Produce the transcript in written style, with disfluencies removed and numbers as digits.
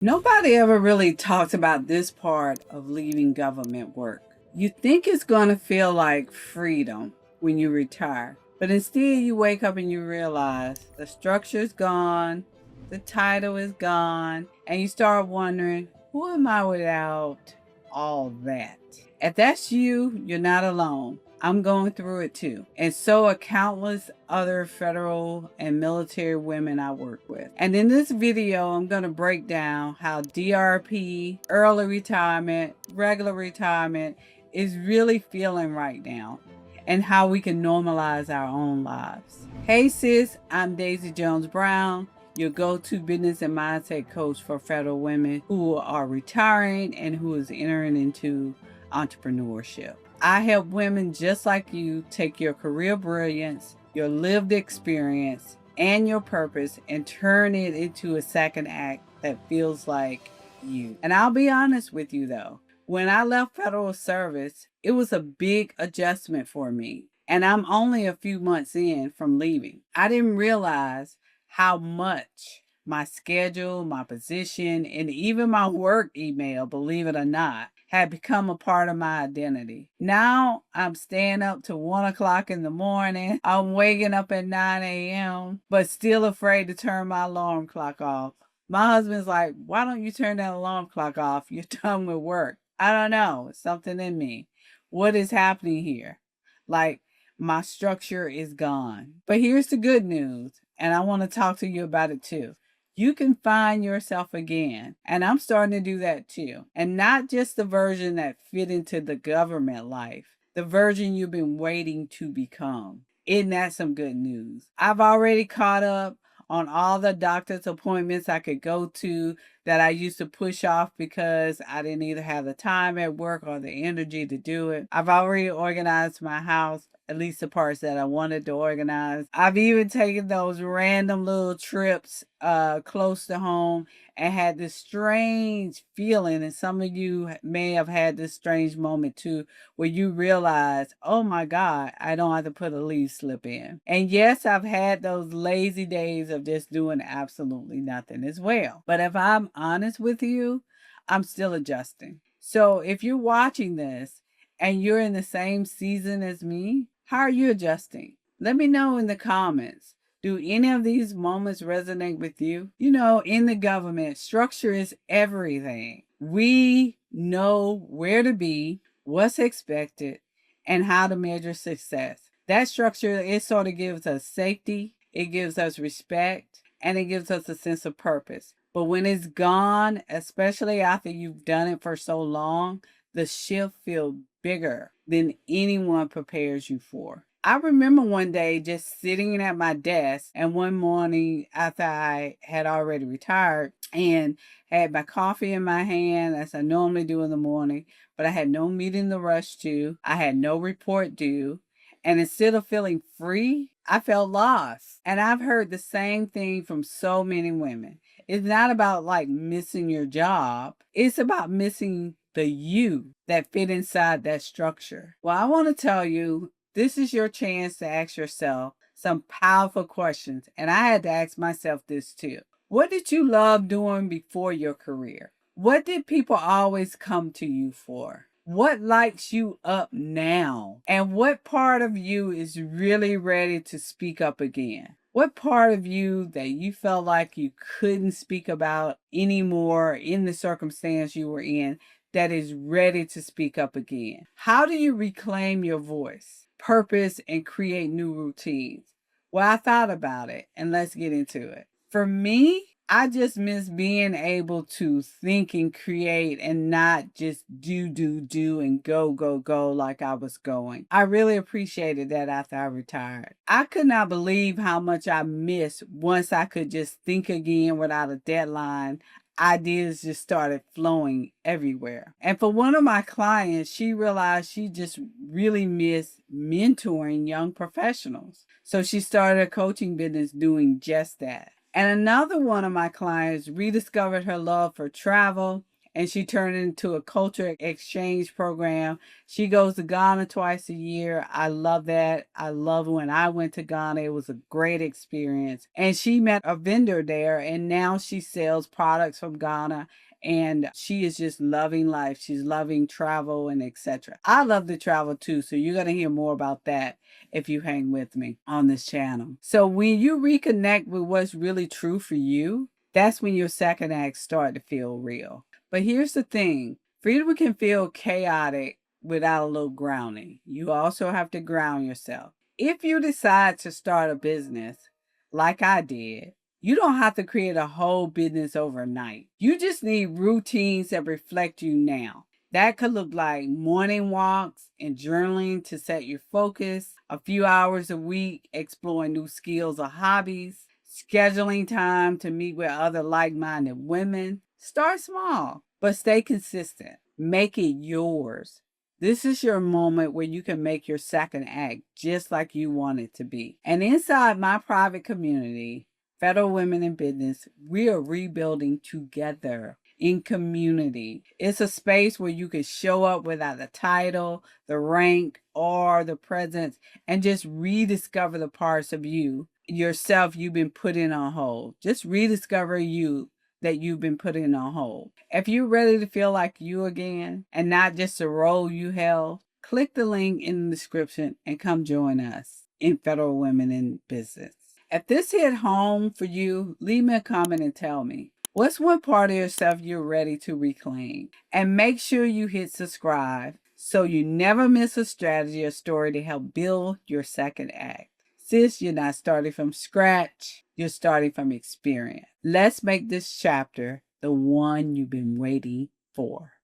Nobody ever really talks about this part of leaving government work. You think it's going to feel like freedom when you retire, but instead you wake up and you realize the structure's gone, the title is gone, and you start wondering, who am I without all that? If that's you, you're not alone. I'm going through it too. And so are countless other federal and military women I work with. And in this video, I'm going to break down how DRP, early retirement, regular retirement is really feeling right now and how we can normalize our own lives. Hey sis, I'm Daisy Jones Brown, your go-to business and mindset coach for federal women who are retiring and who is entering into entrepreneurship. I help women just like you take your career brilliance, your lived experience, and your purpose and turn it into a second act that feels like you. And I'll be honest with you though, when I left federal service, it was a big adjustment for me. And I'm only a few months in from leaving. I didn't realize how much my schedule, my position, and even my work email, believe it or not, had become a part of my identity. Now I'm staying up to 1 o'clock in the morning. I'm waking up at 9 a.m., but still afraid to turn my alarm clock off. My husband's like, why don't you turn that alarm clock off? You're done with work. I don't know. It's something in me. What is happening here? Like, my structure is gone. But here's the good news, and I want to talk to you about it too. You can find yourself again. And I'm starting to do that too. And not just the version that fit into the government life, the version you've been waiting to become. Isn't that some good news? I've already caught up on all the doctor's appointments I could go to that I used to push off because I didn't either have the time at work or the energy to do it. I've already organized my house, at least the parts that I wanted to organize. I've even taken those random little trips close to home and had this strange feeling, and some of you may have had this strange moment too, where you realize, oh my God, I don't have to put a leave slip in. And yes, I've had those lazy days of just doing absolutely nothing as well. But if I'm honest with you, I'm still adjusting. So if you're watching this and you're in the same season as me, how are you adjusting? Let me know in the comments. Do any of these moments resonate with you? You know, in the government, structure is everything. We know where to be, what's expected, and how to measure success. That structure, it sort of gives us safety, it gives us respect, and it gives us a sense of purpose. But when it's gone, especially after you've done it for so long, the shift feels bigger than anyone prepares you for. I remember one day just sitting at my desk, and one morning after I had already retired and had my coffee in my hand, as I normally do in the morning, but I had no meeting to rush to, I had no report due, and instead of feeling free, I felt lost. And I've heard the same thing from so many women. It's not about like missing your job, it's about missing the you that fit inside that structure. Well, I want to tell you, this is your chance to ask yourself some powerful questions. And I had to ask myself this too. What did you love doing before your career? What did people always come to you for? What lights you up now? And what part of you is really ready to speak up again? What part of you that you felt like you couldn't speak about anymore in the circumstance you were in that is ready to speak up again? How do you reclaim your voice, purpose, and create new routines? Well, I thought about it, and let's get into it. For me, I just miss being able to think and create and not just do and go like I was going. I really appreciated that after I retired. I could not believe how much I missed once I could just think again without a deadline. Ideas just started flowing everywhere. And for one of my clients, she realized she just really missed mentoring young professionals. So she started a coaching business doing just that. And another one of my clients rediscovered her love for travel and she turned it into a culture exchange program. She goes to Ghana twice a year. I love that. I love when I went to Ghana. It was a great experience. And she met a vendor there, and now she sells products from Ghana, and she is just loving life. She's loving travel and etc. I love to travel too, so you're going to hear more about that if you hang with me on this channel. So when you reconnect with what's really true for you, that's when your second act start to feel real. But here's the thing, freedom can feel chaotic without a little grounding. You also have to ground yourself. If you decide to start a business like I did, you don't have to create a whole business overnight. You just need routines that reflect you now. That could look like morning walks and journaling to set your focus, a few hours a week exploring new skills or hobbies, scheduling time to meet with other like minded women. Start small, but stay consistent. Make it yours. This is your moment where you can make your second act just like you want it to be. And inside my private community, Federal Women in Business, we are rebuilding together in community. It's a space where you can show up without the title, the rank, or the presence, and just rediscover the parts of yourself you've been putting on hold. Just rediscover you that you've been putting on hold. If you're ready to feel like you again and not just the role you held, click the link in the description and come join us in Federal Women in Business. If this hit home for you, leave me a comment and tell me, what's one part of yourself you're ready to reclaim? And make sure you hit subscribe so you never miss a strategy or story to help build your second act. Sis, you're not starting from scratch. You're starting from experience. Let's make this chapter the one you've been waiting for.